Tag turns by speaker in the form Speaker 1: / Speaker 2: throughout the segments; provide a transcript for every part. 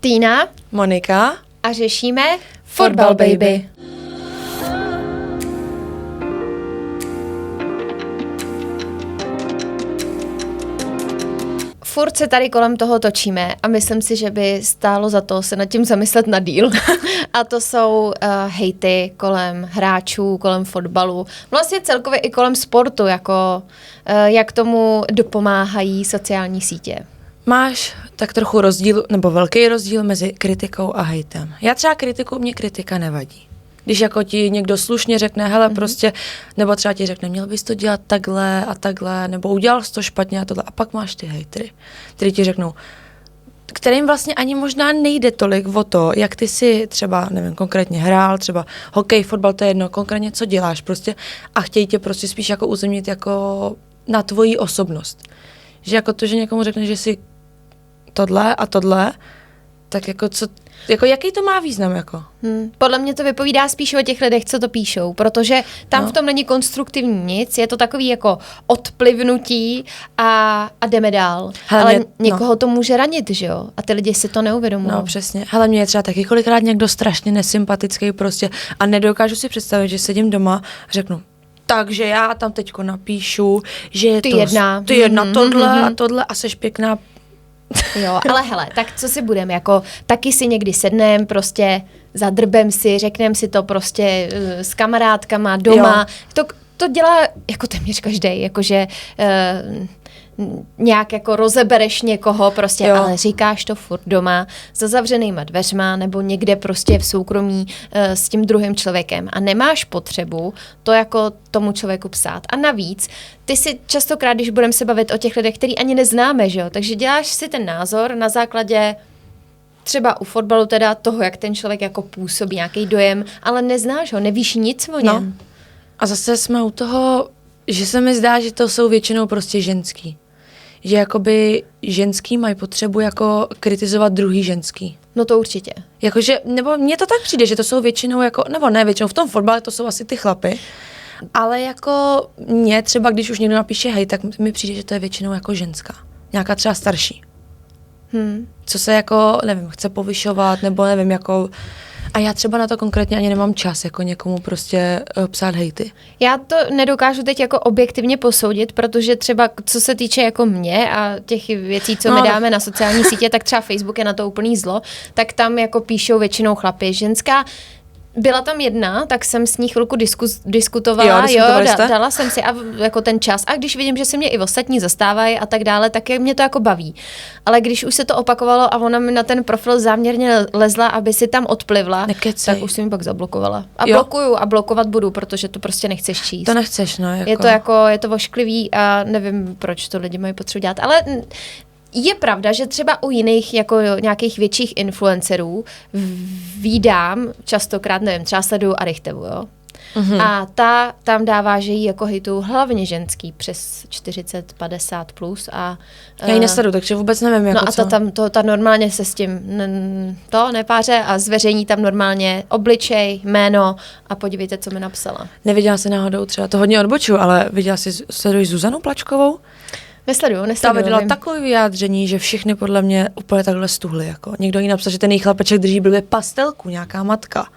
Speaker 1: Týna,
Speaker 2: Monika
Speaker 1: a řešíme
Speaker 2: Fotbal Baby.
Speaker 1: Furt se tady kolem toho točíme a myslím si, že by stálo za to se nad tím zamyslet na díl. A to jsou hejty kolem hráčů, kolem fotbalu, vlastně celkově i kolem sportu, jako jak tomu dopomáhají sociální sítě.
Speaker 2: Máš tak trochu rozdíl, nebo velký rozdíl mezi kritikou a hejtem. Já třeba mě kritika nevadí. Když jako ti někdo slušně řekne, hele prostě, nebo třeba ti řekne, měl bys to dělat takhle, nebo udělal jsi to špatně a tohle. A pak máš ty hejtry, který ti řeknou, kterým vlastně ani možná nejde tolik o to, jak ty si třeba, nevím, konkrétně hrál, třeba hokej, fotbal, to je jedno, konkrétně co děláš prostě a chtějí tě prostě spíš jako uzemnit jako na tvoji osobnost. Že jako to, že někomu řekne, že si tohle a tohle, tak jako co, jako jaký to má význam jako?
Speaker 1: Podle mě to vypovídá spíš o těch lidech, co to píšou, protože tam v tom není konstruktivní nic, je to takový jako odplivnutí a jdeme dál. Ale někoho to může ranit, že jo? A ty lidi si to neuvědomují.
Speaker 2: No přesně. Hele, mě je třeba taky kolikrát někdo strašně nesympatický prostě a nedokážu si představit, že sedím doma a řeknu, takže já tam teďko napíšu, že je ty jedna tohle a tohle a seš pěkná.
Speaker 1: Jo, ale hele, tak co si budeme, jako taky si někdy sednem, prostě zadrbem si, řekneme si to prostě s kamarádkama doma. To dělá jako téměř každej, jakože nějak jako rozebereš někoho prostě, ale říkáš to furt doma za zavřenýma dveřma nebo někde prostě v soukromí s tím druhým člověkem a nemáš potřebu to jako tomu člověku psát. A navíc, ty si častokrát, když budeme se bavit o těch lidech, který ani neznáme, že jo, takže děláš si ten názor na základě třeba u fotbalu teda toho, jak ten člověk jako působí, nějaký dojem, ale neznáš ho, nevíš nic o něm.
Speaker 2: No. A zase jsme u toho, že se mi zdá, že to jsou většinou prostě ženský. Že jakoby ženský mají potřebu jako kritizovat druhý ženský.
Speaker 1: No to určitě.
Speaker 2: Jakože, nebo mně to tak přijde, že to jsou většinou jako, nebo ne většinou, v tom fotbale to jsou asi ty chlapy, ale jako mě třeba, když už někdo napíše hej, tak mi přijde, že to je většinou jako ženská. Nějaká třeba starší. Co se jako, nevím, chce povyšovat, nebo nevím, jako... A já třeba na to konkrétně ani nemám čas, jako někomu prostě psát hejty.
Speaker 1: Já to nedokážu teď jako objektivně posoudit, protože třeba co se týče jako mě a těch věcí, co my dáme na sociální sítě, tak třeba Facebook je na to úplný zlo, tak tam jako píšou většinou chlapi. Ženská, byla tam jedna, tak jsem s ní chvilku diskutovala, dala jsem si jako ten čas a když vidím, že se mě i ostatní zastávají a tak dále, tak mě to jako baví. Ale když už se to opakovalo a ona mi na ten profil záměrně lezla, aby si tam odplivla, tak už jsem mi pak zablokovala. A blokuju a blokovat budu, protože to prostě nechceš číst.
Speaker 2: To nechceš, no. Jako...
Speaker 1: Je to vošklivý a nevím, proč to lidi mají potřebu dělat, ale... Je pravda, že třeba u jiných jako nějakých větších influencerů vídám častokrát, nevím, třeba sleduju Arychtevu, jo? A ta tam dává, že jí jako hejtují hlavně ženský přes 40-50 plus a...
Speaker 2: Já ji nesleduju, takže vůbec nevím, jako
Speaker 1: co. A ta normálně se s tím nepáře a zveřejní tam normálně obličej, jméno a podívejte, co mi napsala.
Speaker 2: Neviděla jsi náhodou, třeba to hodně odbočuju, ale viděla jsi, sleduješ Zuzanu Plačkovou?
Speaker 1: Nesleduju.
Speaker 2: Ta vydala takové vyjádření, že všichni podle mě úplně takhle stuhli. Jako. Někdo jí napsal, že ten její chlapeček drží blbě pastelku, nějaká matka.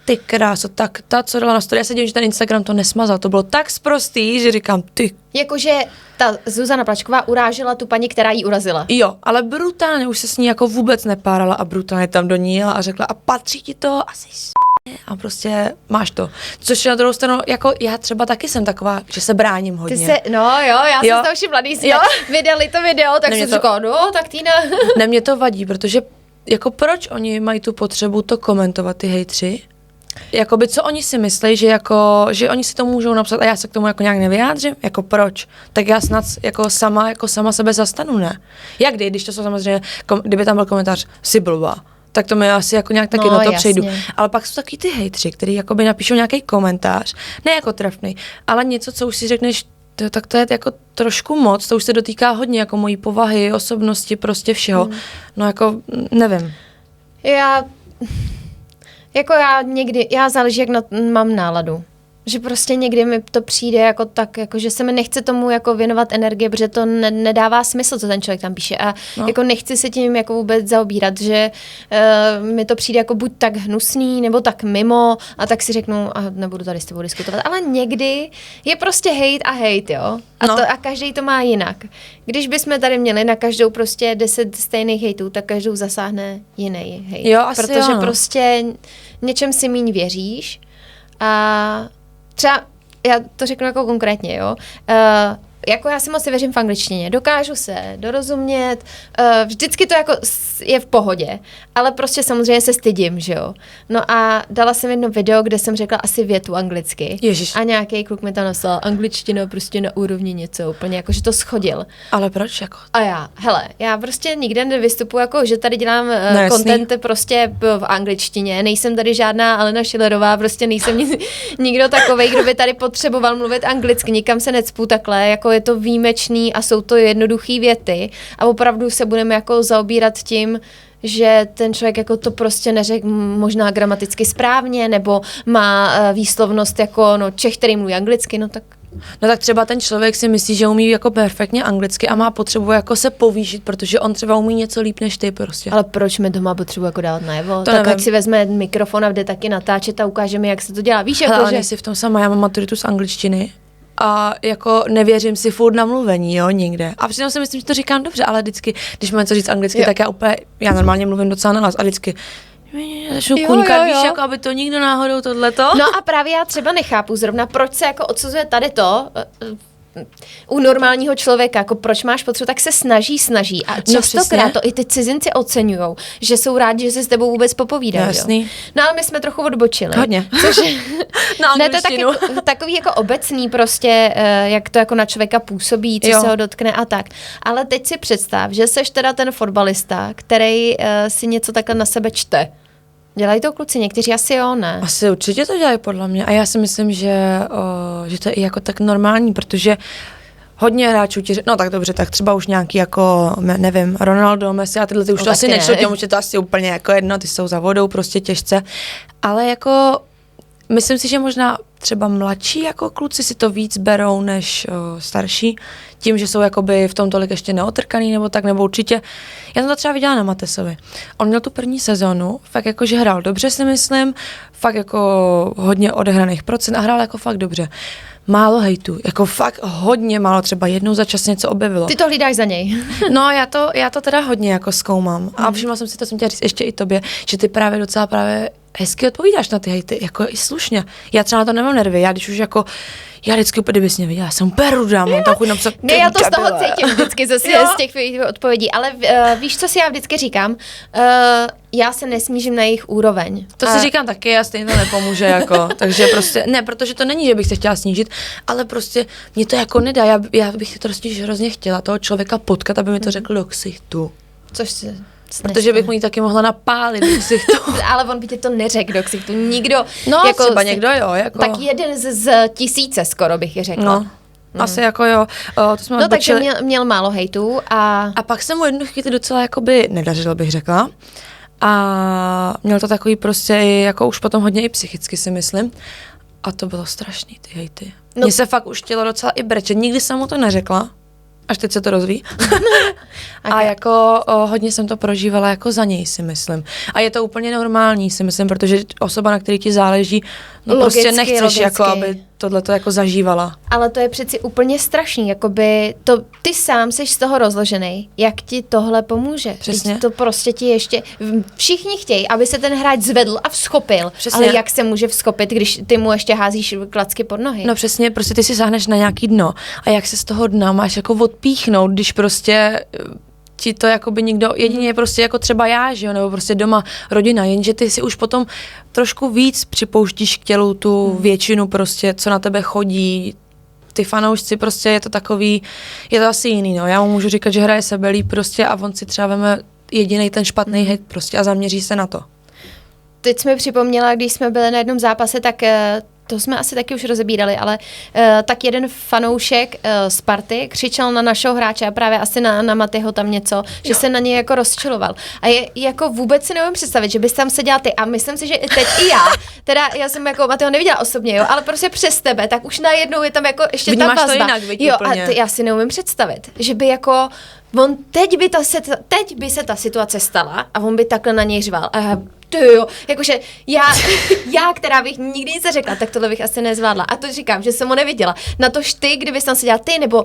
Speaker 2: Ty kráso, tak ta, co dala na story. Já se dívám, že ten Instagram to nesmazal. To bylo tak sprostý, že říkám, ty.
Speaker 1: Jakože ta Zuzana Plačková urážela tu paní, která jí urazila.
Speaker 2: Jo, ale brutálně už se s ní jako vůbec nepárala a brutálně tam do ní jela a řekla, a patří ti to asi a prostě máš to. Což na druhou stranu, jako já třeba taky jsem taková, že se bráním hodně.
Speaker 1: Já jsem to všimla, když jsme vydali to video, tak jsem říkala, tak Týna.
Speaker 2: Ne, mě to vadí, protože jako proč oni mají tu potřebu to komentovat, ty hejtři? Jakoby co oni si myslí, že oni si to můžou napsat a já se k tomu jako nějak nevyjádřím? Jako proč? Tak já snad jako sama sebe zastanu, ne? Jak když to jsou samozřejmě, kdyby tam byl komentář, jsi blbá, tak to mi asi jako nějak taky na to přejdu. Ale pak jsou taky ty hejtři, který jakoby napíšou nějaký komentář, ne jako trefný, ale něco, co už si řekneš, tak to je jako trošku moc, to už se dotýká hodně jako mojí povahy, osobnosti, prostě všeho. No jako, nevím.
Speaker 1: Já záleží, jak mám náladu. Že prostě někdy mi to přijde jako tak, jako že se mi nechce tomu jako věnovat energie, protože to nedává smysl, co ten člověk tam píše a jako nechci se tím jako vůbec zaobírat, že mi to přijde jako buď tak hnusný, nebo tak mimo a tak si řeknu a nebudu tady s tebou diskutovat, ale někdy je prostě hate, jo. A každý to má jinak. Když bychom tady měli na každou prostě 10 stejných hejtů, tak každou zasáhne jiný hejt.
Speaker 2: Jo, asi
Speaker 1: protože
Speaker 2: jo, no.
Speaker 1: prostě něčem si míň věříš a třeba, já to řeknu jako konkrétně, jo, jako já si moc věřím v angličtině, dokážu se dorozumět, vždycky to jako je v pohodě, ale prostě samozřejmě se stydím, že jo. No a dala jsem jedno video, kde jsem řekla asi větu anglicky.
Speaker 2: Ježiš.
Speaker 1: A nějaký kluk mi tam napsal angličtina prostě na úrovni něco úplně, jako že to schodil.
Speaker 2: Ale proč jako?
Speaker 1: A já prostě nikde nevystupuji jako, že tady dělám content prostě v angličtině, nejsem tady žádná Alena Schillerová, prostě nejsem nikdo takovej, kdo by tady potřeboval mluvit anglicky, nikam se necpu takhle, jako je to výjimečný a jsou to jednoduchý věty a opravdu se budeme jako zaobírat tím, že ten člověk jako to prostě neřekl možná gramaticky správně, nebo má výslovnost jako Čech, který mluví anglicky, no tak
Speaker 2: třeba ten člověk si myslí, že umí jako perfektně anglicky a má potřebu jako se povýšit, protože on třeba umí něco líp než ty prostě.
Speaker 1: Ale proč mi to má potřebu jako dávat najevo?
Speaker 2: To
Speaker 1: tak
Speaker 2: nevím.
Speaker 1: ať si vezme mikrofon a jde taky natáčet a ukáže mi, jak se to dělá. Víš, jako
Speaker 2: ale
Speaker 1: že...
Speaker 2: nejsi v tom sama, já mám maturitu z angličtiny a jako nevěřím si furt na mluvení, jo, nikde. A přitom si myslím, že to říkám dobře, ale vždycky, když mám něco říct anglicky, tak já normálně mluvím docela nahlas a vždycky začnu kuňkat, víš, jako aby to nikdo náhodou tohleto.
Speaker 1: No a právě já třeba nechápu zrovna, proč se jako odsuzuje tady to u normálního člověka, jako proč máš potřebu, tak se snaží a častokrát to i ty cizinci oceňujou, že jsou rádi, že se s tebou vůbec popovídají.
Speaker 2: Jasný.
Speaker 1: Jo. No ale my jsme trochu odbočili.
Speaker 2: Hodně.
Speaker 1: Což ne, to je takový jako obecný prostě, jak to jako na člověka působí, co se ho dotkne a tak. Ale teď si představ, že seš teda ten fotbalista, který si něco takhle na sebe čte. Dělají to kluci, někteří asi jo, ne?
Speaker 2: Asi určitě to dělají podle mě a já si myslím, že to je i jako tak normální, protože hodně hráčů ti no tak dobře, tak třeba už nějaký jako, nevím, Ronaldo, Messi a tyhle ty už to asi nečtou, těm už je to asi úplně jako jedno, ty jsou za vodou prostě těžce, ale jako myslím si, že možná třeba mladší jako kluci si to víc berou než starší, tím, že jsou jakoby v tom tolik ještě neotrkaný nebo tak, nebo určitě. Já jsem to třeba viděla na Matesovi. On měl tu první sezonu, fakt jako, že hrál dobře, si myslím, fakt jako hodně odehraných procent a hrál jako fakt dobře. Málo hejtu, jako fakt hodně málo, třeba jednou za čas něco objevilo.
Speaker 1: Ty to hlídáš za něj.
Speaker 2: No, já to teda hodně jako zkoumám. A všimla jsem si, to jsem chtěla říct ještě i tobě, že ty docela hezky odpovídáš na ty hejty, jako i slušně. Já třeba na to nemám nervy, já když už jako, já vždycky úplně, kdybys mě viděla, já jsem úplně rudá, mám tam chuť napsat.
Speaker 1: Ne, já to z toho cítím vždycky z těch odpovědí, ale víš, co si já vždycky říkám? Já se nesmířím na jejich úroveň.
Speaker 2: To si říkám taky, já stejně to nepomůže, jako, takže prostě, ne, protože to není, že bych se chtěla snížit, ale prostě mě to jako nedá, já bych to prostě hrozně chtěla toho člověka potkat, aby mi to řekl do ksichtu.
Speaker 1: Což si...
Speaker 2: Protože bych mu ji taky mohla napálit do ksichtu.
Speaker 1: Ale on by ti to neřekl do ksichtu. Nikdo.
Speaker 2: No, jako třeba někdo jo. Jako...
Speaker 1: Tak jeden z tisíce skoro bych je řekla.
Speaker 2: No, asi jako jo. To jsme
Speaker 1: takže měl málo hejtů a
Speaker 2: pak jsem mu jednu chvíli docela jakoby nedařil, bych řekla. A měl to takový prostě jako už potom hodně i psychicky, si myslím. A to bylo strašný, ty hejty. Mně se fakt už chtělo docela i brečet. Nikdy jsem mu to neřekla. Až teď se to rozví. A jako hodně jsem to prožívala jako za něj, si myslím. A je to úplně normální, si myslím, protože osoba, na který ti záleží, no logicky, prostě nechceš, jako, aby tohleto jako zažívala.
Speaker 1: Ale to je přeci úplně strašný, jakoby ty sám seš z toho rozložený, jak ti tohle pomůže.
Speaker 2: Přesně.
Speaker 1: To prostě ti ještě, všichni chtějí, aby se ten hráč zvedl a vzchopil.
Speaker 2: Přesně.
Speaker 1: Ale jak se může vzchopit, když ty mu ještě házíš klacky pod nohy?
Speaker 2: No přesně, prostě ty si sáhneš na nějaký dno a jak se z toho dna máš jako odpíchnout, když prostě ti to jakoby nikdo, jedině prostě jako třeba já, že jo, nebo prostě doma rodina, jenže ty si už potom trošku víc připouštíš k tělu tu většinu prostě, co na tebe chodí, ty fanoušci prostě je to takový, je to asi jiný, no, já mu můžu říkat, že hraje sebelíp prostě a on si třeba veme jedinej ten špatný hejt prostě a zaměří se na to.
Speaker 1: Teď jsme připomněla, když jsme byli na jednom zápase, tak to jsme asi taky už rozebírali, ale tak jeden fanoušek Sparty křičel na našeho hráče a právě asi na Matyho tam něco, že se na něj jako rozčiloval. A je jako vůbec si nevím představit, že bys tam seděla ty a myslím si, že teď i já, teda já jsem jako Matyho neviděla osobně, jo, ale prostě přes tebe, tak už najednou je tam jako ještě ta vazba.
Speaker 2: To jinak,
Speaker 1: jo, úplně. A já si neumím představit, že by jako on teď by se ta situace stala a on by takhle na něj řval. A jo, jakože já, která bych nikdy nic neřekla, tak tohle bych asi nezvládla. A to říkám, že jsem ho neviděla. Na tož ty, kdybys tam seděla ty, nebo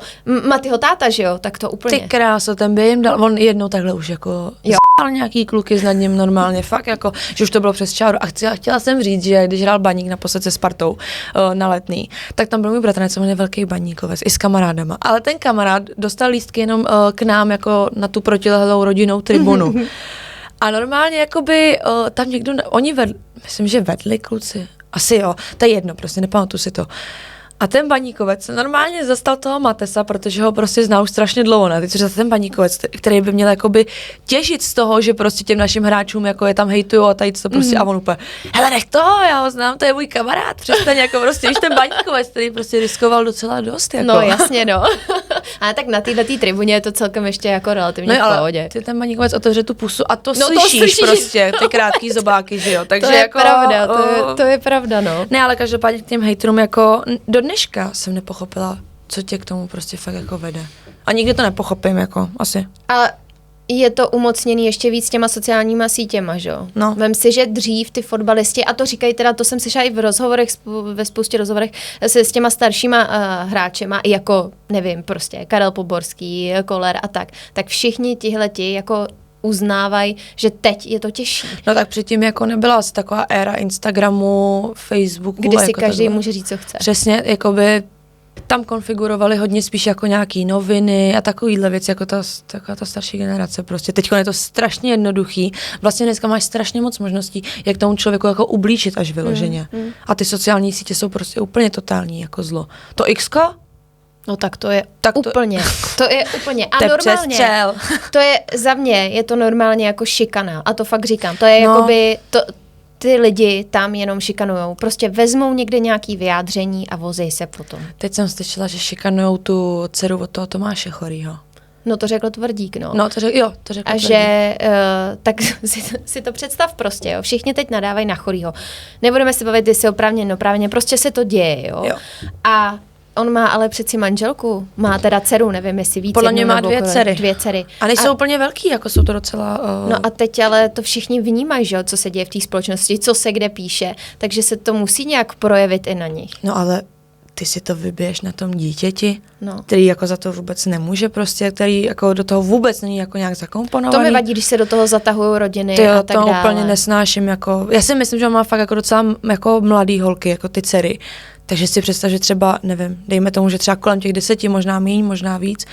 Speaker 1: Matyho táta, že jo, tak to úplně.
Speaker 2: Ty kráso, ten by jim dal, on jednou takhle už jako z***al nějaký kluky s nad ním normálně, fakt jako, že už to bylo přes čáru. A chtěla jsem říct, že když hrál Baník naposled se Spartou na Letný, tak tam byl můj bratranec, on je velký baníkovec, i s kamarádama. Ale ten kamarád dostal lístky jenom k nám jako na tu protilehlou rodinnou tribunu. A normálně jakoby tam někdo, oni myslím, že vedli kluci, asi jo, to je jedno, prostě nepamatuji si to. A ten Baníkovec normálně zastal toho Matesa, protože ho prostě zná už strašně dlouho, ne? Teď ten Baníkovec, který by měl jakoby těžit z toho, že prostě těm našim hráčům jako je tam hejtuju a tady to prostě a on úplně, hele nech to, já ho znám, to je můj kamarád, přestaň jako prostě, víš ten Baníkovec, který prostě riskoval docela dost. Jako.
Speaker 1: No jasně, no. Ale tak na této tribuně je to celkem ještě jako relativně v pohodě.
Speaker 2: Ty ten Baníkovec otevře tu pusu a to slyšíš prostě, ty krátký zobáky, že jo, takže
Speaker 1: to je
Speaker 2: jako,
Speaker 1: pravda, to je pravda, no.
Speaker 2: Ne, ale každopádně k těm hejterům jako do dneška jsem nepochopila, co tě k tomu prostě fakt jako vede. A nikdy to nepochopím, jako asi.
Speaker 1: A je to umocněný ještě víc těma sociálníma sítěma, že jo?
Speaker 2: No.
Speaker 1: Vem si, že dřív ty fotbalisti, a to říkají teda, to jsem slyšela i v rozhovorech, ve spoustě rozhovorech s těma staršíma hráčema, jako, nevím, prostě Karel Poborský, Koller a tak všichni tihleti jako uznávají, že teď je to těžší.
Speaker 2: No tak předtím jako nebyla asi taková éra Instagramu, Facebooku.
Speaker 1: Kdy si
Speaker 2: jako
Speaker 1: každý může říct, co chce.
Speaker 2: Přesně, jakoby tam konfigurovali hodně spíš jako nějaký noviny a takovýhle věci, jako taková ta starší generace prostě. Teď je to strašně jednoduchý. Vlastně dneska máš strašně moc možností, jak tomu člověku jako ublížit až vyloženě. A ty sociální sítě jsou prostě úplně totální jako zlo. To X-ko?
Speaker 1: No tak to je úplně. A normálně, to je za mě, je to normálně jako šikana. A to fakt říkám. To je jakoby, ty lidi tam jenom šikanujou. Prostě vezmou někde nějaký vyjádření a vozej se potom.
Speaker 2: Teď jsem slyšela, že šikanujou tu dceru od toho Tomáše Chorýho.
Speaker 1: No to řekl Tvrdík, no.
Speaker 2: No to řekl Tvrdík.
Speaker 1: A že, tak si to představ prostě, jo. Všichni teď nadávají na Chorýho. Nebudeme si bavit, jestli oprávněně, neoprávněně, prostě se to děje, jo. A on má ale přeci manželku, má teda dceru, nevím, jestli víc.
Speaker 2: Podle mě má dvě dcery. A nejsou úplně velký, jako jsou to docela...
Speaker 1: No a teď ale to všichni vnímají, že jo, co se děje v té společnosti, co se kde píše, takže se to musí nějak projevit i na nich.
Speaker 2: No ale ty si to vybiješ na tom dítěti, který jako za to vůbec nemůže prostě, který jako do toho vůbec není jako nějak zakomponovaný.
Speaker 1: To mi vadí, když se do toho zatahují rodiny a tak dále.
Speaker 2: To úplně nesnáším, jako, já si myslím, že on má fakt jako docela jako mladý holky, jako ty dcery. Takže si představ, že třeba, nevím, dejme tomu, že třeba kolem těch 10, možná míň, možná víc,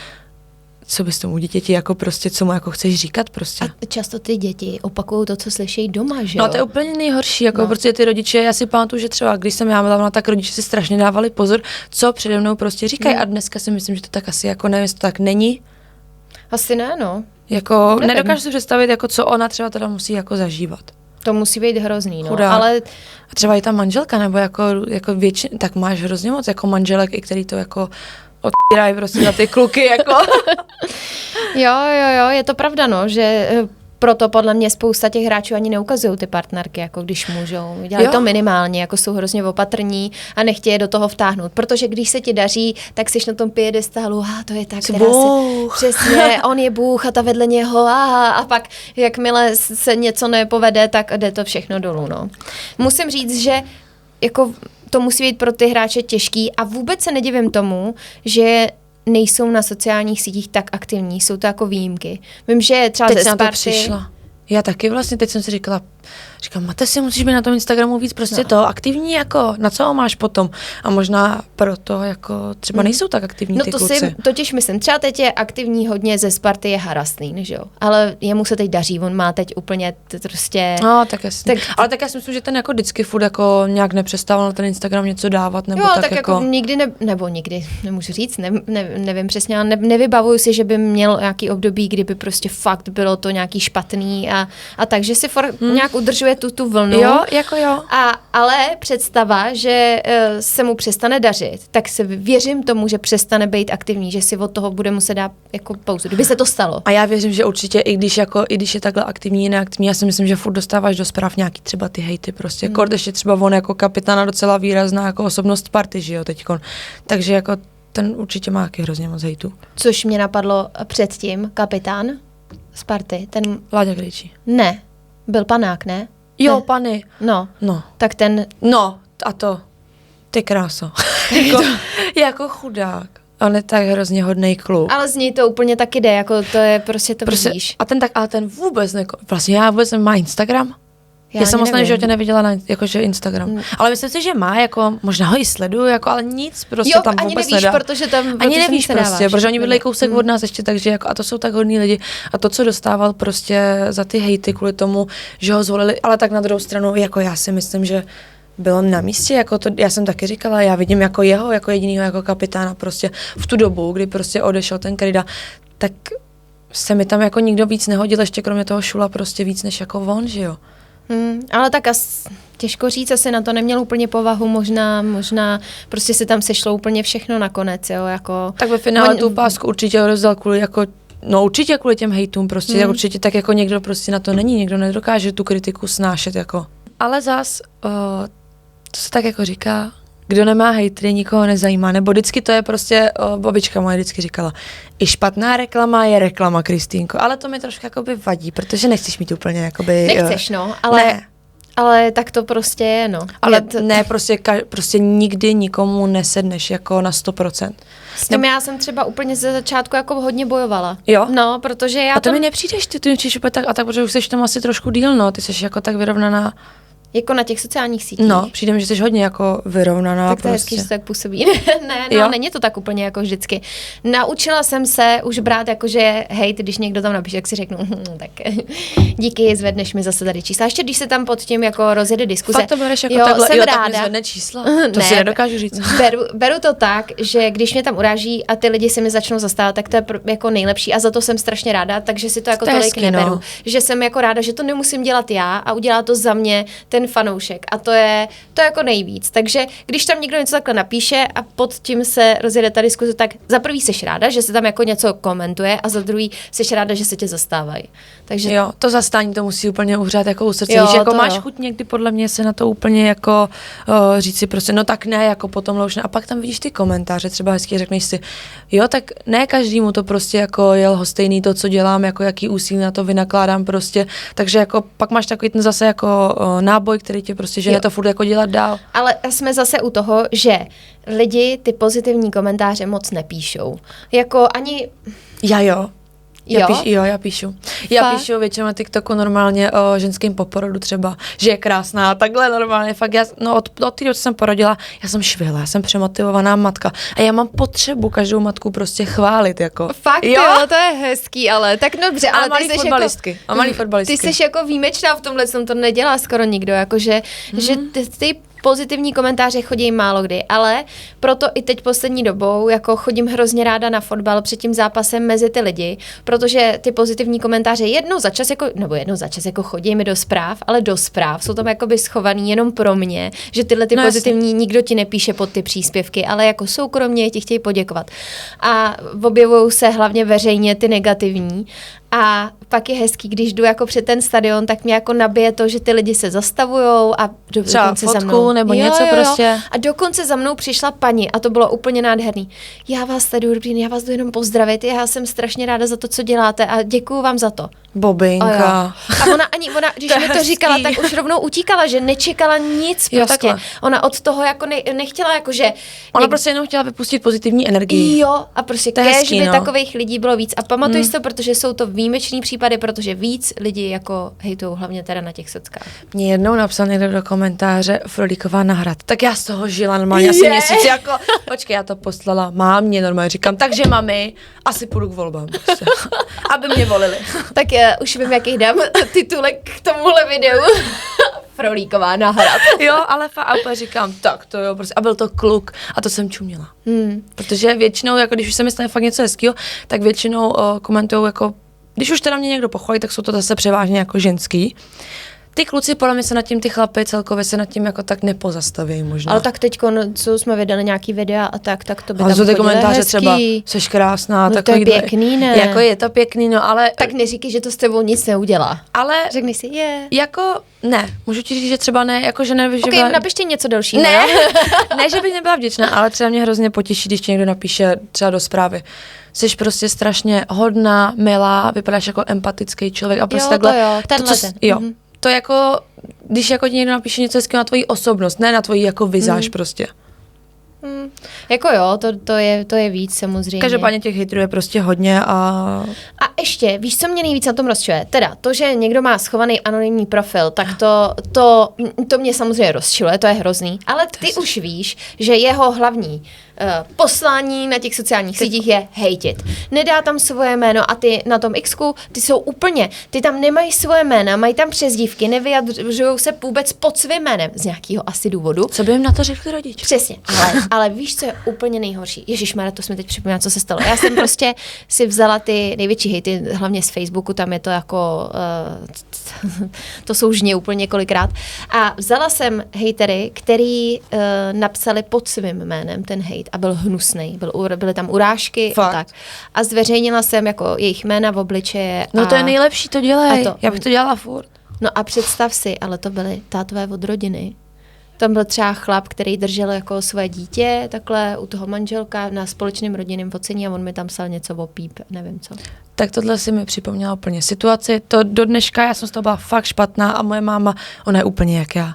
Speaker 2: co bys tomu dítěti jako prostě, co mu jako chceš říkat prostě.
Speaker 1: A často ty děti opakují to, co slyšejí doma, že jo?
Speaker 2: No to je úplně nejhorší, jako protože ty rodiče, já si pamatuju, že třeba když jsem já byla, tak rodiče si strašně dávali pozor, co přede mnou prostě říkají a dneska si myslím, že to tak asi jako nevím, to tak není.
Speaker 1: Asi ne, no.
Speaker 2: Jako nedokážu si představit, jako co ona třeba teda musí jako zažívat.
Speaker 1: To musí být hrozný, no.
Speaker 2: Chudá. Ale a třeba i ta manželka, nebo jako většině, tak máš hrozně moc jako manželek, i který to jako odpírají prostě na ty kluky, jako.
Speaker 1: Jo, je to pravda, no, že proto podle mě spousta těch hráčů ani neukazují ty partnerky, jako když můžou. Dělají to minimálně, jako jsou hrozně opatrní a nechtějí do toho vtáhnout. Protože když se ti daří, tak jsi na tom piedestálu, to je tak, přesně, on je Bůh a ta vedle něho, a pak jakmile se něco nepovede, tak jde to všechno dolů, no. Musím říct, že jako to musí být pro ty hráče těžký a vůbec se nedivím tomu, že nejsou na sociálních sítích tak aktivní, jsou to jako výjimky. Vím, že třeba
Speaker 2: teď
Speaker 1: ze Sparty...
Speaker 2: na to přišla. Já taky vlastně, teď jsem si říkala, Mate, si musíš být na tom Instagramu víc prostě to aktivní, jako na co ho máš potom. A možná proto jako třeba nejsou tak aktivní ty kluci.
Speaker 1: No to si totiž myslím, třeba teď je aktivní hodně ze Sparty je Harastlín, že jo? Ale jemu se teď daří, on má teď úplně prostě...
Speaker 2: No, tak jasně. Ale tak já si myslím, že ten jako vždycky furt jako nějak nepřestával na ten Instagram něco dávat, nebo
Speaker 1: tak jako nikdy, nebo nikdy, nemůžu říct, nevím přesně, ale nevybavuju si, že by měl nějaký období, kdyby prostě fakt bylo to nějaký špatný a takže si nějak udržuje tu vlnu.
Speaker 2: Jo.
Speaker 1: Ale představa, že se mu přestane dařit, tak se věřím tomu, že přestane být aktivní, že si od toho bude muset dát jako pauzu, kdyby se to stalo.
Speaker 2: A já věřím, že určitě, i když je takhle aktivní, neaktivní, já si myslím, že furt dostáváš do zpráv nějaký třeba ty hejty prostě. Kord ještě třeba on jako kapitána docela výrazná jako osobnost party, že jo, teďkon. Takže jako ten určitě má taky hrozně moc hejtu.
Speaker 1: Což mě napadlo předtím, kapitán z party, ten...
Speaker 2: Láďa Krejčí.
Speaker 1: Ne, byl panák, ne?
Speaker 2: Jo,
Speaker 1: ne.
Speaker 2: Pany.
Speaker 1: No. Tak ten...
Speaker 2: No, a to, ty kráso. jako chudák. On je tak hrozně hodnej kluk.
Speaker 1: Ale z něj to úplně taky jde, jako to je prostě to vidíš.
Speaker 2: Ale ten vůbec vlastně já vůbec má Instagram. Já jsem vlastně v životě neviděla na jakože Instagram. Ale myslím si, že má, jako možná ho i sleduju, jako, ale nic prostě tam vůbec nedá.
Speaker 1: Protože tam
Speaker 2: ani nevíš prostě, protože oni bydlejí kousek od nás ještě, takže jako, a to jsou tak hodní lidi. A to, co dostával prostě za ty hejty kvůli tomu, že ho zvolili, ale tak na druhou stranu, jako já si myslím, že bylo na místě, jako to, já jsem taky říkala, já vidím jako jeho, jako jedinýho jako kapitána prostě v tu dobu, kdy prostě odešel ten Kryda, tak se mi tam jako nikdo víc nehodil, ještě kromě toho Šula prostě víc než jako on, že jo.
Speaker 1: Ale tak těžko říct, asi na to neměl úplně povahu, možná prostě se tam sešlo úplně všechno nakonec, jo, jako...
Speaker 2: Tak ve finále tu pásku určitě rozdal kvůli jako, no určitě kvůli těm hejtům prostě, určitě tak jako někdo prostě na to není, někdo nedokáže tu kritiku snášet, jako. Ale zas, to se tak jako říká, kdo nemá hejtry, nikoho nezajímá, nebo vždycky to je prostě, babička moje vždycky říkala, i špatná reklama je reklama, Kristýnko, ale to mi trošku jakoby vadí, protože nechceš mít úplně jakoby...
Speaker 1: Nechceš, no, ale... Ne. Ale tak to prostě je, no.
Speaker 2: Ale ne, prostě nikdy nikomu nesedneš jako na 100%.
Speaker 1: S tím já jsem třeba úplně ze začátku jako hodně bojovala.
Speaker 2: Jo?
Speaker 1: No, protože já
Speaker 2: a to mi nepřijdeš, ty mi přijdeš úplně tak, a tak, protože už jsi tam asi trošku díl, no, ty jsi jako tak vyrovnaná.
Speaker 1: Jako na těch sociálních sítích.
Speaker 2: No, přijde mi, že jsi hodně jako vyrovnaná.
Speaker 1: Tak to je hezký, že to tak působí. Ne, není to tak úplně jako vždycky. Naučila jsem se už brát jakože hejt, když někdo tam napíše, jak si řeknu, tak díky, zvedneš mi zase tady čísla. Ještě když se tam pod tím jako rozjede diskuze.
Speaker 2: Fakt to bereš jako takhle,
Speaker 1: jsem ráda.
Speaker 2: Tak mi zvedne čísla? To si nedokážu říct.
Speaker 1: Beru to tak, že když mě tam uráží a ty lidi si mi začnou zastávat, tak to je jako nejlepší a za to jsem strašně ráda, takže si to jako tolik hezky, neberu. No. Že jsem jako ráda, že to nemusím dělat já a udělá to za mě ten fanoušek a to je jako nejvíc. Takže když tam někdo něco takhle napíše a pod tím se rozjede ta diskuze, tak za prvý seš ráda, že se tam jako něco komentuje a za druhý seš ráda, že se tě zastávají. Takže
Speaker 2: jo, to zastání to musí úplně uhřát jako u srdce. Když jako máš chuť někdy podle mě se na to úplně jako říct si prostě, no tak ne, jako potom loučne. A pak tam vidíš ty komentáře, třeba hezky řekneš si, jo, tak ne každému to prostě jako je lhostejný to, co dělám, jako jaký úsilí na to vynakládám prostě. Takže jako pak máš takový ten zase jako náboj, který tě prostě žene to furt jako dělat dál.
Speaker 1: Ale jsme zase u toho, že lidi ty pozitivní komentáře moc nepíšou. Jako ani...
Speaker 2: Já píšu. Já píšu většinou na TikToku normálně o ženském poporodu třeba, že je krásná a takhle normálně. Fakt od té doby, co jsem porodila, já jsem švihla, já jsem přemotivovaná matka a já mám potřebu každou matku prostě chválit, jako.
Speaker 1: Fakt jo, to je hezký, ale tak dobře.
Speaker 2: Ale malý fotbalistky.
Speaker 1: Jako, malý fotbalistky. Ty jsi jako výjimečná v tomhle, to nedělá skoro nikdo, jakože, že ty pozitivní komentáře chodí málo kdy, ale proto i teď poslední dobou jako chodím hrozně ráda na fotbal před tím zápasem mezi ty lidi, protože ty pozitivní komentáře jednou za čas jako chodí mi do zpráv, ale do zpráv jsou tam jakoby schovaný jenom pro mě, že tyhle ty pozitivní nikdo ti nepíše pod ty příspěvky, ale jako soukromně ti chtějí poděkovat. A objevují se hlavně veřejně ty negativní. A pak je hezký, když jdu jako před ten stadion, tak mě jako nabije to, že ty lidi se zastavujou a dokonce
Speaker 2: fotku,
Speaker 1: za mnou.
Speaker 2: Nebo něco prostě.
Speaker 1: A dokonce za mnou přišla paní a to bylo úplně nádherný. Já vás tady dobrý, já vás jdu jenom pozdravit, já jsem strašně ráda za to, co děláte a děkuju vám za to.
Speaker 2: Bobinka.
Speaker 1: A ona, když mi to říkala, tak už rovnou utíkala, že nečekala nic prostě. Jo, ona od toho jako nechtěla jakože...
Speaker 2: Ona prostě jenom chtěla vypustit pozitivní energii.
Speaker 1: Jo, a prostě kéž by takových lidí bylo víc. A pamatuj si to, protože jsou to výjimečný případy, protože víc lidí jako hejtou, hlavně teda na těch sockách.
Speaker 2: Mě jednou napsal někdo do komentáře Frolíková na hrad. Tak já z toho žila normálně asi měsíc jako, počkej, já to poslala mámě normálně, říkám, takže mami, asi půjdu k volbám. Prostě, aby mě volili.
Speaker 1: Tak už vím, jaký dám titulek k tomuhle videu. Frolíková na hrad.
Speaker 2: Jo, ale a úplně říkám, tak to jo, prostě. A byl to kluk a to jsem čuměla. Protože většinou, jako když už se mi stane fakt něco hezkýho, tak většinou komentujou jako když už teda mě někdo pochválí, tak jsou to zase převážně jako ženský. Ty kluci, podle mě se nad tím, ty chlapy celkově se nad tím jako tak nepozastaví možná.
Speaker 1: Ale tak teď, co jsme vydali nějaký videa a tak to by
Speaker 2: ale
Speaker 1: tam
Speaker 2: jsou ty
Speaker 1: chodily
Speaker 2: komentáře
Speaker 1: hezký.
Speaker 2: třeba, seš krásná,
Speaker 1: No,
Speaker 2: takový.
Speaker 1: to je pěkný, ne?
Speaker 2: Jako je to pěkný, no ale...
Speaker 1: Tak neříkej, že to s tebou nic neudělá.
Speaker 2: Ale...
Speaker 1: Řekni si,
Speaker 2: Jako, ne, můžu ti říct, že třeba ne, jako že ne, že
Speaker 1: byla... napište něco dalšího.
Speaker 2: Ne, ne, že bych nebyla vděčná, ale třeba mě hrozně potěší, když ti někdo napíše třeba do zprávy. Jsi prostě strašně hodná, milá, vypadáš jako empatický člověk a prostě takhle. Jo, to jako, když jako ti někdo napíše něco hezkého na tvoji osobnost, ne na tvoji jako vizáž prostě.
Speaker 1: Jako jo, to je víc samozřejmě.
Speaker 2: Každopádně těch hejterů je prostě hodně a
Speaker 1: ještě, víš, co mě nejvíc na tom rozčiluje? Teda, to, že někdo má schovaný anonymní profil, tak to mě samozřejmě rozčiluje, to je hrozný. Ale ty už víš, že jeho hlavní poslání na těch sociálních sítích je hejtit. Nedá tam svoje jméno a ty na tom Xku, ty tam nemají svoje jména, mají tam přezdívky, nevyjadřují se vůbec pod svým jménem z nějakého asi důvodu.
Speaker 2: Co by jim na to řekli rodiče?
Speaker 1: Přesně, ale víš, co je úplně nejhorší? Ježišmarja, to jsme teď připomněla, co se stalo. Já jsem prostě si vzala ty největší hejty, hlavně z Facebooku, tam je to jako, to jsou žně úplně několikrát. A vzala jsem hejtery, který napsali pod svým jménem ten hejt a byl hnusnej, byly tam urážky a tak. A zveřejnila jsem jako jejich jména v obličeje.
Speaker 2: No to je nejlepší, to dělej. Já bych to dělala furt.
Speaker 1: No a představ si, ale to byly tátové od rodiny. Tam byl třeba chlap, který držel jako své dítě, takhle u toho manželka na společném rodinném focení a on mi tam psal něco o píp, nevím co.
Speaker 2: Tak tohle si mi připomněla úplně situaci. To do dneška, já jsem z toho byla fakt špatná a moje máma, ona je úplně jak já.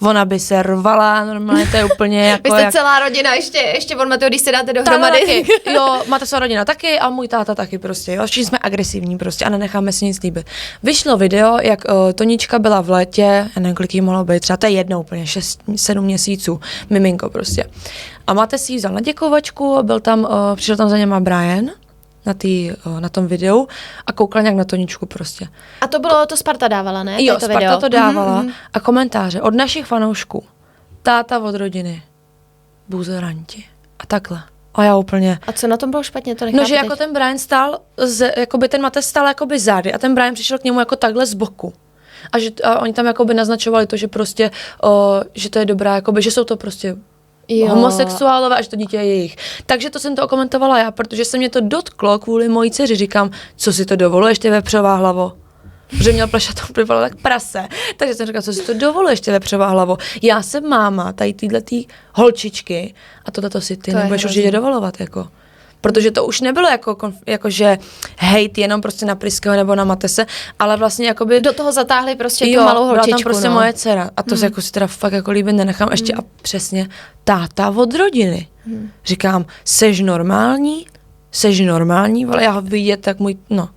Speaker 2: Ona by se rvala, normálně to je úplně jako...
Speaker 1: Vy jste celá rodina, ještě on Mateo, když se dáte dohromady.
Speaker 2: Jo, máte svá rodina taky a můj táta taky prostě, jo. Všichni jsme agresivní prostě a nenecháme si nic líbit. Vyšlo video, jak Tonička byla v létě, já nevím, kolik jí mohlo být, třeba to je jedno úplně, 6-7 měsíců, miminko prostě. A máte si ji vzal na děkovačku, přišel tam za něma Brian, na tom videu a koukala nějak na Toničku prostě.
Speaker 1: A to bylo, to Sparta dávala, ne?
Speaker 2: Jo, Sparta video to dávala a komentáře od našich fanoušků. Táta od rodiny, buzeranti a takhle. A já úplně...
Speaker 1: A co na tom bylo špatně, to nechápu.
Speaker 2: No, že jako ten Brian stál, jakoby ten Matej stál jakoby zády a ten Brian přišel k němu jako takhle z boku. A oni tam jakoby naznačovali to, že prostě, že to je dobrá, jakoby, že jsou to prostě homosexuálové a že to dítě je jejich. Takže to jsem to okomentovala já, protože se mě to dotklo kvůli mojí dceři. Říkám, co si to dovoluješ, ty vepřová hlavo? Protože měl plešatou vypadalo tak prase. Takže jsem říkala, co si to dovoluješ, ty vepřová hlavo? Já jsem máma tady týhletý holčičky a tohleto si ty nebudeš určitě dovolovat, jako. Protože to už nebylo jako že hejt jenom prostě na Pryského nebo na Matese, ale vlastně jakoby...
Speaker 1: Do toho zatáhli prostě tu malou holčičku.
Speaker 2: Byla tam prostě moje dcera a to se jako si teda fakt jako líbit nenechám. Ještě a přesně táta od rodiny. Říkám, seš normální, ale já ho vidět, tak můj, no.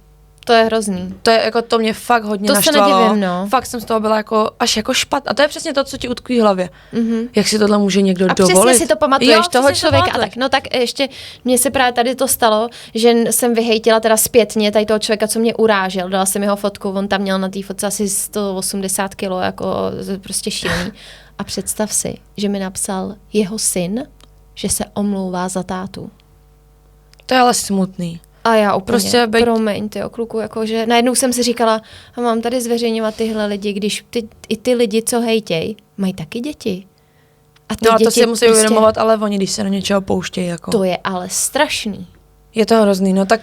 Speaker 1: To je hrozný.
Speaker 2: To je jako, to mě fakt hodně naštvalo.
Speaker 1: To se nedivím, no.
Speaker 2: Fakt jsem z toho byla jako až jako špatná. A to je přesně to, co ti utkví v hlavě. Jak si tohle může někdo dovolit.
Speaker 1: A přesně si to pamatuješ, toho člověka. A tak, no tak ještě, mně se právě tady to stalo, že jsem vyhejtila teda zpětně tady toho člověka, co mě urážel. Dala jsem jeho fotku, on tam měl na té fotce asi 180 kilo, jako prostě šílený. A představ si, že mi napsal jeho syn, že se omlouvá za tátu.
Speaker 2: To je ale smutný.
Speaker 1: A já úplně, promiň, tyjo, kluku, jakože najednou jsem si říkala, a mám tady zveřejňovat tyhle lidi, když i ty lidi, co hejtěj, mají taky děti.
Speaker 2: A ty děti to si musí uvědomovat, ale oni, když se na něčeho pouštějí. Jako.
Speaker 1: To je ale strašný.
Speaker 2: Je to hrozný, no tak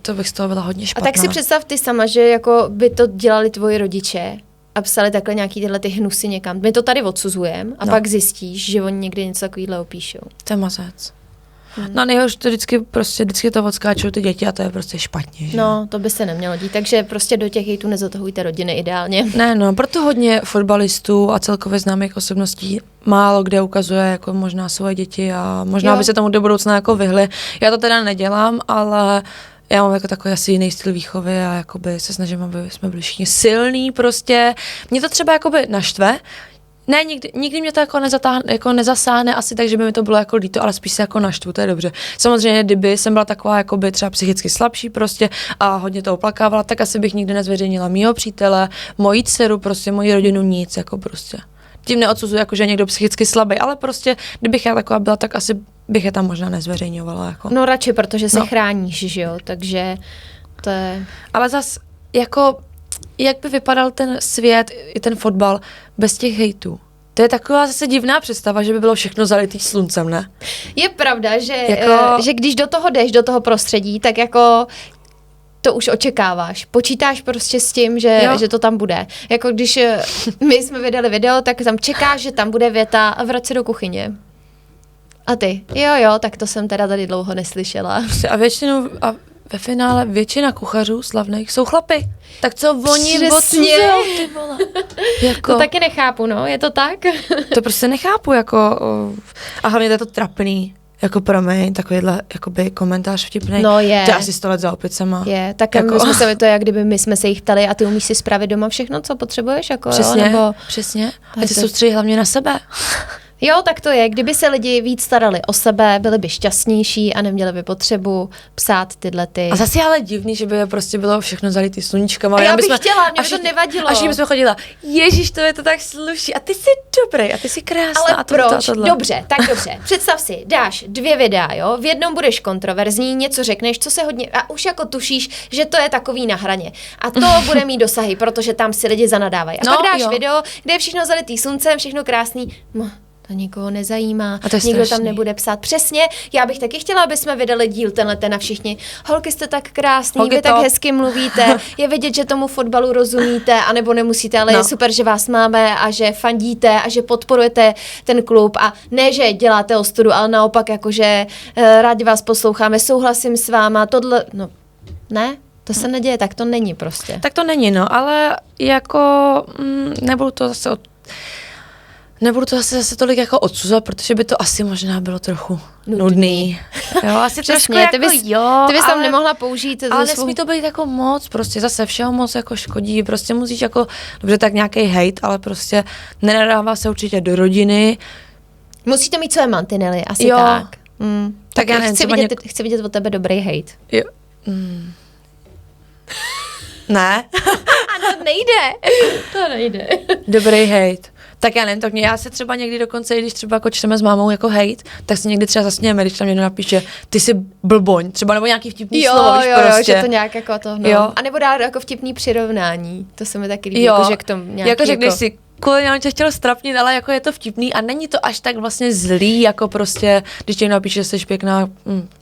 Speaker 2: to bych z toho byla hodně špatná.
Speaker 1: A tak si představ ty sama, že jako by to dělali tvoji rodiče a psali takhle nějaký tyhle ty hnusy někam. My to tady odsuzujeme a pak zjistíš, že oni někdy něco takovýhle opíšou.
Speaker 2: To je mazec. No nejhorší to vždycky to odskáčou ty děti a to je prostě špatně. Že?
Speaker 1: No, to by se nemělo dít, takže prostě do těch hejtů nezatahujte rodiny ideálně.
Speaker 2: Ne, no, proto hodně fotbalistů a celkově známých osobností málo kde ukazuje jako možná svoje děti a možná by se tomu do budoucna jako vyhli. Já to teda nedělám, ale já mám jako takový asi jiný styl výchovy a jakoby se snažím, aby jsme byli všichni silní prostě. Mě to třeba jakoby naštve. Ne, nikdy mě to jako nezasáhne asi tak, že by mi to bylo jako líto, ale spíš se jako naštvu, to je dobře. Samozřejmě, kdyby jsem byla taková jakoby třeba psychicky slabší prostě a hodně to oplakávala, tak asi bych nikdy nezveřejnila mýho přítele, moji dceru, prostě moji rodinu, nic jako prostě. Tím neodsuzuji, jako že je někdo psychicky slabý, ale prostě, kdybych já taková byla, tak asi bych je tam možná nezveřejňovala. Jako.
Speaker 1: No radši, protože se chráníš, že jo, takže... to je...
Speaker 2: Ale zas, jako, jak by vypadal ten svět, i ten fotbal bez těch hejtů? To je taková zase divná představa, že by bylo všechno zalitý sluncem, ne?
Speaker 1: Je pravda, že když do toho jdeš, do toho prostředí, tak jako to už očekáváš. Počítáš prostě s tím, že to tam bude. Jako když my jsme vydali video, tak tam čekáš, že tam bude věta vrať se do kuchyně. A ty? Jo, tak to jsem teda tady dlouho neslyšela.
Speaker 2: A ve finále většina kuchařů slavných jsou chlapy. Tak co oni
Speaker 1: odsuzujou,
Speaker 2: ty vole? Jako,
Speaker 1: to taky nechápu, no, je to tak?
Speaker 2: To prostě nechápu, jako, a hlavně to je to trapný. Jako promiň, takovýhle jakoby komentář vtipný.
Speaker 1: No je.
Speaker 2: To je asi 100 let za opicema.
Speaker 1: Je, tak
Speaker 2: jako...
Speaker 1: my jsme to, jak kdyby my jsme se jich ptali a ty umíš si spravit doma všechno, co potřebuješ? Jako,
Speaker 2: přesně,
Speaker 1: jo, nebo...
Speaker 2: přesně. A ty soustředí hlavně na sebe.
Speaker 1: Jo, tak to je. Kdyby se lidi víc starali o sebe, byli by šťastnější a neměli by potřebu psát tyhle ty...
Speaker 2: A zase je ale divný, že by prostě bylo všechno zalitý sluníčkama.
Speaker 1: A já bych chtěla, mě by to nevadilo.
Speaker 2: Až bychom chodila, ježíš, to je to tak sluší. A ty jsi dobrý, a ty jsi krásná.
Speaker 1: Ale
Speaker 2: a
Speaker 1: proč? Dobře, tak dobře. Představ si, dáš 2 videa, jo? V jednom budeš kontroverzní, něco řekneš, co se hodně... A už jako tušíš, že to je takový na hraně. A to bude mít dosahy, protože tam si lidi zanadávají. A pak dáš video, kde je všechno zalitý sluncem, všechno krásný. To nikoho nezajímá, nikdo tam nebude psát. Přesně, já bych taky chtěla, aby jsme vydali díl tenhle na všichni. Holky, jste tak krásný, vy tak hezky mluvíte, je vidět, že tomu fotbalu rozumíte, anebo nemusíte, ale je super, že vás máme a že fandíte a že podporujete ten klub a ne, že děláte ostudu, ale naopak, jakože rádi vás posloucháme, souhlasím s váma, tohle, no, ne? To se neděje, tak to není prostě.
Speaker 2: Tak to není, no, ale jako nebudu to zase tolik jako odsuzovat, protože by to asi možná bylo trochu nudný. Jo, asi
Speaker 1: přesně,
Speaker 2: trošku
Speaker 1: ty bys tam nemohla použít.
Speaker 2: Ale nesmí to být jako moc, prostě zase všeho moc jako škodí, prostě musíš jako, dobře, tak nějaký hejt, ale prostě nenadává se určitě do rodiny.
Speaker 1: Musí to mít své mantinely, asi tak.
Speaker 2: Tak já nevím,
Speaker 1: chci vidět od tebe dobrý hejt.
Speaker 2: Jo. Ne?
Speaker 1: To nejde. To nejde.
Speaker 2: Dobrý hejt. Tak já nevím, tak já se třeba někdy dokonce, když třeba jako čteme s mámou jako hejt, tak si někdy třeba zasnějeme, když tam někdo napíše, ty jsi blboň, třeba nebo nějaký vtipný slovo, víš, prostě.
Speaker 1: Jo, že to nějak jako to, no. Jo. A nebo dát jako vtipný přirovnání, to se mi taky líbí, jako, že k tomu nějaký
Speaker 2: jako řekneš si, kvůli nám tě chtěl strapnit, ale jako je to vtipný a není to až tak vlastně zlý, jako prostě, když ti napíše, že jsi pěkná.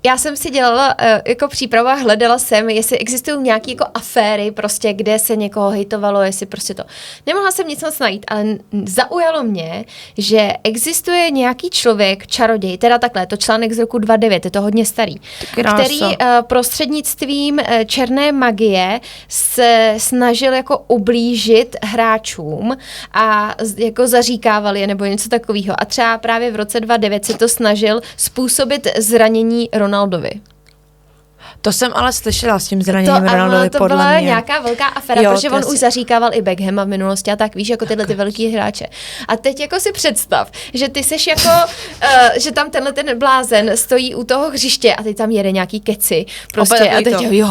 Speaker 1: Já jsem si dělala jako přípravu a hledala jsem, jestli existují nějaké jako aféry, prostě, kde se někoho hejtovalo, jestli prostě to. Nemohla jsem nic moc najít, ale zaujalo mě, že existuje nějaký člověk, čaroděj, teda takhle, to článek z roku 2009, je to hodně starý, který prostřednictvím černé magie se snažil jako ublížit hráčům a jako zaříkával je nebo něco takového. A třeba právě v roce 2009 se to snažil způsobit zranění Ronaldovi.
Speaker 2: To jsem ale slyšela s tím zraněním Ronaldovi,
Speaker 1: to
Speaker 2: podle
Speaker 1: byla
Speaker 2: mě.
Speaker 1: nějaká velká aféra, protože on už zaříkával i Beckhama v minulosti a tak, víš, jako tyhle ty velký hráče. A teď jako si představ, že ty seš jako, že tam tenhle ten blázen stojí u toho hřiště a teď tam jede nějaký keci. Prostě a teď jo.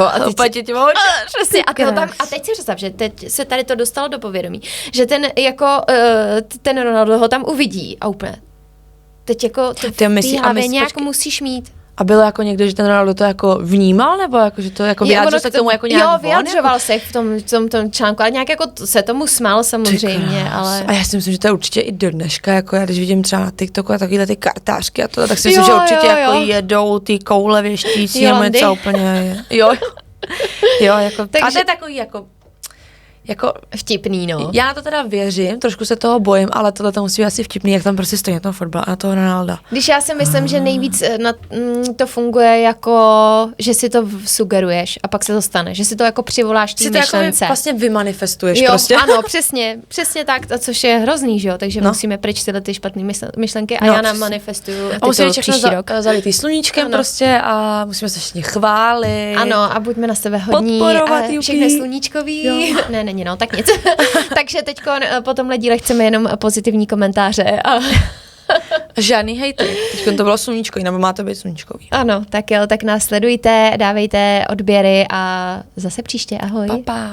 Speaker 1: A teď přesně, a teď si představ, že teď se tady to dostalo do povědomí, že ten jako, ten Ronaldo ho tam uvidí a úplně teď jako to v té hlavě nějak musíš mít.
Speaker 2: A bylo jako někdo, že ten Ronaldo to jako vnímal, nebo jako, že to jako vyjádřil se k tomu jako nějak
Speaker 1: vyjadřoval se v tom článku, ale nějak jako se tomu smál samozřejmě, ale...
Speaker 2: A já si myslím, že to je určitě i do dneška, jako já když vidím třeba na TikToku a takovýhle ty kartářky a to, tak si myslím, že určitě jako jedou ty koule věštící nebo něco úplně... Jo, jako... Takže... A to je takový jako
Speaker 1: vtipný, no.
Speaker 2: Já na to teda věřím, trošku se toho bojím, ale tohle to musí být asi vtipný, jak tam prostě stojí na tom fotbal a na toho Ronalda.
Speaker 1: Když já si myslím, že nejvíc to funguje jako, že si to sugeruješ a pak se to stane, že si to jako přivoláš tý myšlence.
Speaker 2: Si to jako vlastně vymanifestuješ
Speaker 1: jo,
Speaker 2: prostě.
Speaker 1: Ano, přesně tak, což je hrozný, že jo, takže musíme pryč tyhle ty špatný myšlenky a já nám manifestuju
Speaker 2: musíme příští rok. Zalitý sluníčkem prostě a musíme se všichni chválit.
Speaker 1: Ano, a buďme na sebe hodní.
Speaker 2: Podporovat
Speaker 1: všechny sluníčkový. Ne, no, tak nic. Takže teď po tomhle díle chceme jenom pozitivní komentáře.
Speaker 2: Žádný hejter. Teď to bylo sluníčkový, nebo má to být sluníčkový.
Speaker 1: Ano, tak jo, tak nás sledujte, dávejte odběry a zase příště. Ahoj.
Speaker 2: Pa.